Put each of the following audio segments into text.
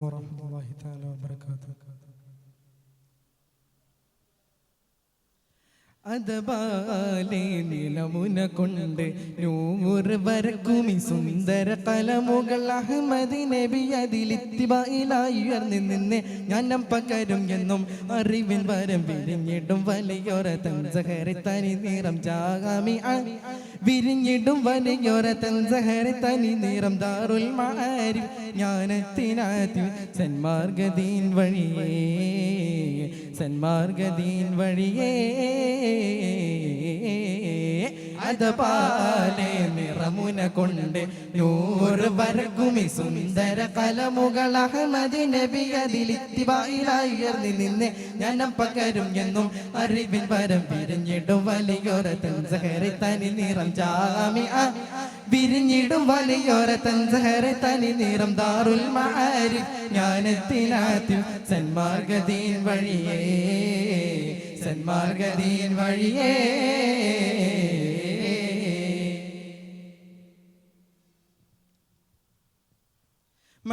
വറഹ്മത്തുള്ളാഹി തആല വബറകാതുഹു. അതബാലെ നിലമുന കൊണ്ട് നൂറ് വരക്കുമി സുന്ദര കലമുകൾ അഹമ്മദ് നബി അതിലിത്തിബായിലായി ഉയർന്നു നിന്ന് ജ്ഞാനം പകരും എന്നും അറിവിൻ വരം വിരിഞ്ഞിടും വലിയൊര തൻസഹരി തനി നിറം ജാമി വിരിഞ്ഞിടും വലിയൊര തൻസഹരി തനി നിറം ദാറുൽ മാരിഫ് ജ്ഞാനത്തിനാത്തി സന്മാർഗദീൻ വഴിയേ സന്മാർഗദീൻ വഴിയേ അതപാലെ നിറമുന കൊണ്ട് നൂറ് വരകുമി സുന്ദര കലമുകൾ അഹമ്മദ് നബി അതിലിത്തിബായിലായി ഉയർന്നു നിന്ന് ജ്ഞാനം പകരും എന്നും അറിവിൻ വരം വിരിഞ്ഞിടും വലിയൊര തൻസഹരി തനി നിറം ജാമി വിരിഞ്ഞിടും വലിയൊര തൻസഹരി തനി നിറം ദാറുൽ മാരിഫ് ജ്ഞാനത്തിനാത്തി സന്മാർഗദീൻ വഴിയേ സന്മാർഗദീൻ വഴിയേ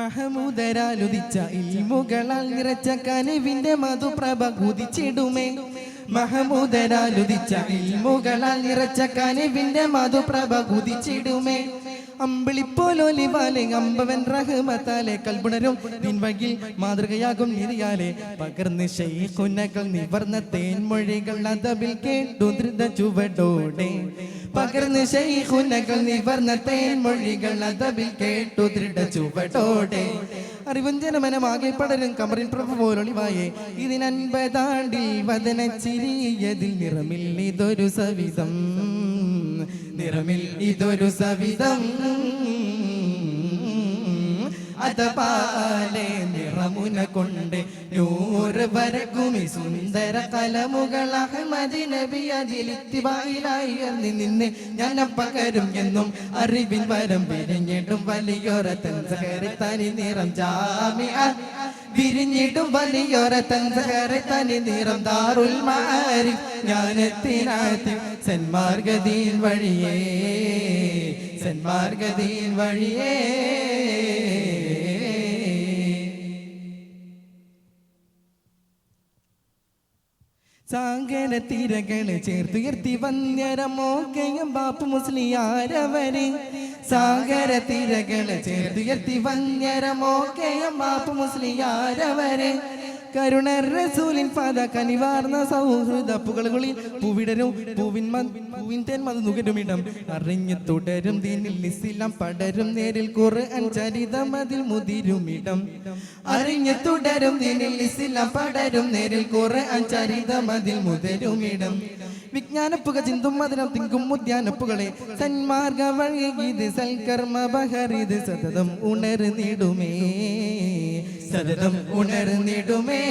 മഹമൂദരാലുദിച്ച ഇൽമുകളാൽ നിറച്ച കനിവിന്റെ മധുപ്രഭ കുതിച്ചിടുമേ മഹമൂദരാലുദിച്ച ഇൽമുകളാൽ നിറച്ച കനിവിന്റെ മധുപ്രഭ കുതിച്ചിടുമേ അമ്പിളിപ്പോലൊലിവാലെ അമ്പവൻ റഹ്മത്താലെ കൽബുണരും ദിൻവകിൽ മാതൃകയാകും നിധിയാലെ പകർന്ന് ശൈഖുനകൾ നിവർന്ന തേൻമൊഴികൾ അതബിൽ കേട്ടു ധൃത ചുവടോടെ പകർന്ന് ശൈഖുനകൾ നിവർന്ന തേൻമൊഴികൾ അതബിൽ കേട്ടു ദൃഢ ചുവടോടെ അറിവഞ്ചനമനമാകെ പടരും കമറിൻ പ്രഭ പോലൊളിവായേ ഇതിനൻപതാണ്ടിൽ വദന ചിരിയതിൽ നിറമിൽ ഇതൊരു സവിധം നിറമിൽ ഇതൊരു സവിധം അതപാലെ നിറമുന കൊണ്ട് നൂറ് വരകുമി സുന്ദര കലമുകൾ അഹമ്മദ് നബി അതിലിത്തിബായിലായി ഉയർന്നു നിന്ന് ജ്ഞാനം പകരും എന്നും അറിവിൻ വരം വിരിഞ്ഞിടും വലിയൊര തൻസഹരി തനി നിറം ജാമി വിരിഞ്ഞിടും വലിയൊര തൻസഹരി തനി നിറം ദാറുൽ മാരിഫ് ജ്ഞാനത്തിനാത്തി സന്മാർഗദീൻ വഴിയേ സന്മാർഗദീൻ വഴിയേ സാഗര തിരകള് ചേർത്തുയർത്തി വന്യരമോകയും ബാപ്പു മുസ്ലിയാരവര് സാഗര തിരകള് ചേർത്തുയർത്തി വന്യരമോകയും ബാപ്പു മുസ്ലിയാരവര് കരുണ റസൂലിൻ പാത കനിവാർന്ന സൗഹൃദ പുകളുകളിൽ പൂവിടരും പൂവിൻ തേന്മത് നുകരുമിടം അറിഞ്ഞു തുടരും ദീനിൽ ഇസ്ലാം പടരും നേരിൽ ഖുർആൻ ചരിതം അതിൽ മുതിരുമിടം അറിഞ്ഞു തുടരും ദീനിൽ ഇസ്ലാം പടരും നേരിൽ ഖുർആൻ ചരിതം അതിൽ മുതിരുമിടം വിജ്ഞാനപ്പുക ചിന്തും മധുരം തിങ്കും ഉദ്യാനപ്പുകളെ സന്മാർഗ വഴിയത് സൽക്കർമ്മ ബഹരിത് സതതം ഉണർന്നിടുമേ സതതം ഉണർന്നിടുമേ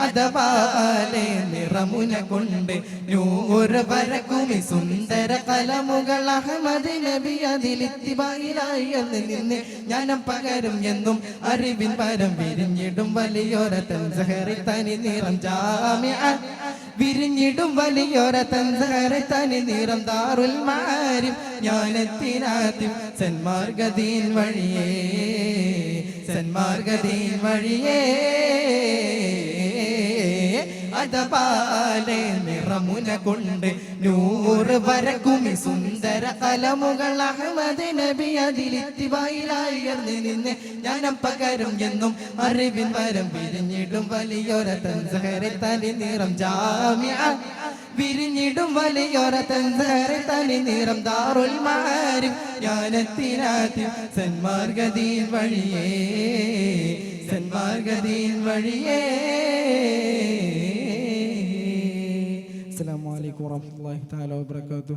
അതപാലെ നിറമുന കൊണ്ട് നൂറ് വരക്കുമി സുന്ദര കലമുകൾ അഹമ്മദ് നബി അതിലിത്തിബായിലായി ഉയർന്നു നിന്ന് ജ്ഞാനം പകരും എന്നും അറിവിൻ വരം വിരിഞ്ഞിടും വലിയൊര തൻസഹരി തനി നിറം ജാമി വിരിഞ്ഞിടും വലിയൊര തൻസഹരി തനി നിറം ദാറുൽ മാരിഫ് ജ്ഞാനത്തിനാത്തി സന്മാർഗദീൻ വഴിയേ സന്മാർഗദീൻ വഴിയേ അതപാലെ നിറമുന കൊണ്ട് നൂറ് വരകുമി സുന്ദര കലമുകൾ അഹമ്മദ് നബി അതിലിത്തിബായിലായി ഉയർന്നു നിന്ന് ജ്ഞാനം പകരും എന്നും അറിവിൻ വരം വിരിഞ്ഞിടും വലിയൊര തൻസഹരി തനി നിറം ജാമി വിരിഞ്ഞിടും വലിയൊര തൻസഹരി തനി നിറം ദാറുൽ മാരിഫ് ജ്ഞാനത്തിനാത്തി സന്മാർഗദീൻ വഴിയേ സന്മാർഗദീൻ വഴിയേ. അസ്സലാമു അലൈക്കും വറഹ്മത്തുള്ളാഹി തആല വബറകാതുഹു.